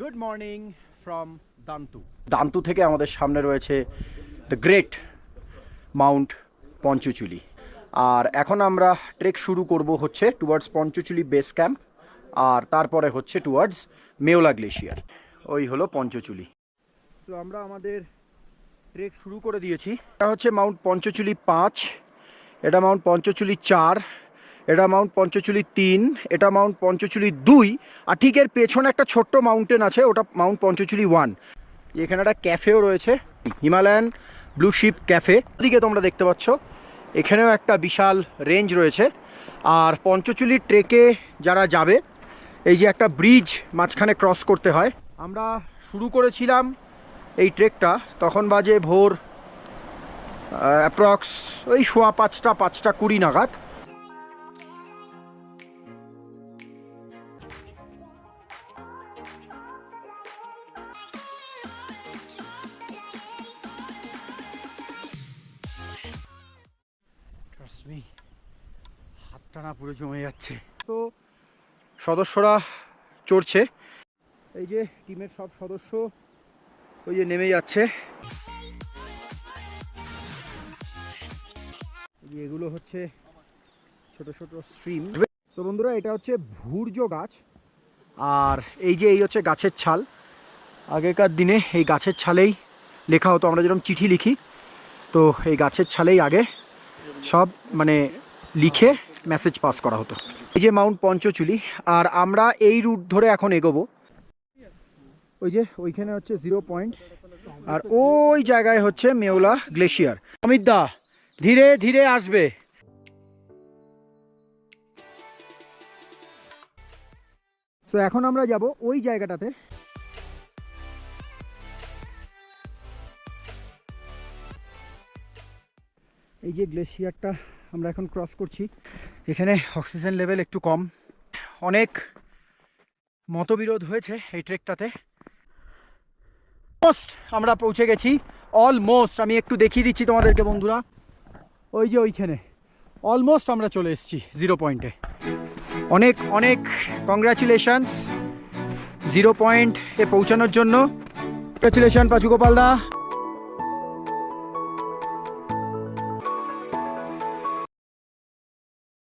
Good morning from দান্তু থেকে আমাদের সামনে রয়েছে দ্য গ্রেট মাউন্ট পঞ্চচুলি। আর এখন আমরা ট্রেক শুরু করব হচ্ছে টুয়ার্ডস পঞ্চচুলি বেস ক্যাম্প, আর তারপরে হচ্ছে টুয়ার্ডস মেওলা গ্লেশিয়ার। ওই হলো পঞ্চচুলি। তো আমরা আমাদের ট্রেক শুরু করে দিয়েছি। এটা হচ্ছে মাউন্ট পঞ্চচুলি 5, এটা মাউন্ট পঞ্চচুলি 4, এটা মাউন্ট পঞ্চচুলি 3, এটা মাউন্ট পঞ্চচুলি 2, আর ঠিক এর পেছনে একটা ছোট্ট মাউন্টেন আছে, ওটা মাউন্ট পঞ্চচুলি 1। এখানে একটা ক্যাফেও রয়েছে, হিমালয়ান ব্লু শিপ ক্যাফে। এদিকে তোমরা দেখতে পাচ্ছ এখানেও একটা বিশাল রেঞ্জ রয়েছে। আর পঞ্চচুলি ট্রেকে যারা যাবে, এই যে একটা ব্রিজ মাঝখানে ক্রস করতে হয়। আমরা শুরু করেছিলাম এই ট্রেকটা, তখন বাজে ভোর অ্যাপ্রক্স ওই 5:20 নাগাদ। হাত টানা পুরো জমে যাচ্ছে। তো সদস্যরা চড়ছে, এই যে টিমের সব সদস্য ওই যে নেমে যাচ্ছে। এগুলো হচ্ছে ছোট ছোট স্ট্রিম। তো বন্ধুরা, এটা হচ্ছে ভূর্জ গাছ, আর এই হচ্ছে গাছের ছাল। আগেকার দিনে এই গাছের ছালেই লেখা হতো, আমরা যেরকম চিঠি লিখি, তো এই গাছের ছালেই আগে সব মানে লিখে মেসেজ পাস করা হতো। এই যে মাউন্ট পঞ্চচুলি, আর আমরা এই রুট ধরে এখন এগোবো। ওই যে ওইখানে হচ্ছে 0 পয়েন্ট, আর ওই জায়গায় হচ্ছে মেওলা গ্লেশিয়ার। অমিত দা ধীরে ধীরে আসবে। তো এখন আমরা যাব ওই জায়গাটাতে। এই যে গ্লেশিয়ারটা আমরা এখন ক্রস করছি, এখানে অক্সিজেন লেভেল একটু কম। অনেক মতবিরোধ হয়েছে এই ট্রেকটাতে। আমরা পৌঁছে গেছি অলমোস্ট। আমি একটু দেখিয়ে দিচ্ছি তোমাদেরকে বন্ধুরা, ওই যে ওইখানে অলমোস্ট আমরা চলে এসেছি 0 পয়েন্টে। অনেক অনেক কংগ্রাচুলেশনস 0 পয়েন্টে পৌঁছানোর জন্য। কংগ্রাচুলেশন পাচু গোপাল দা।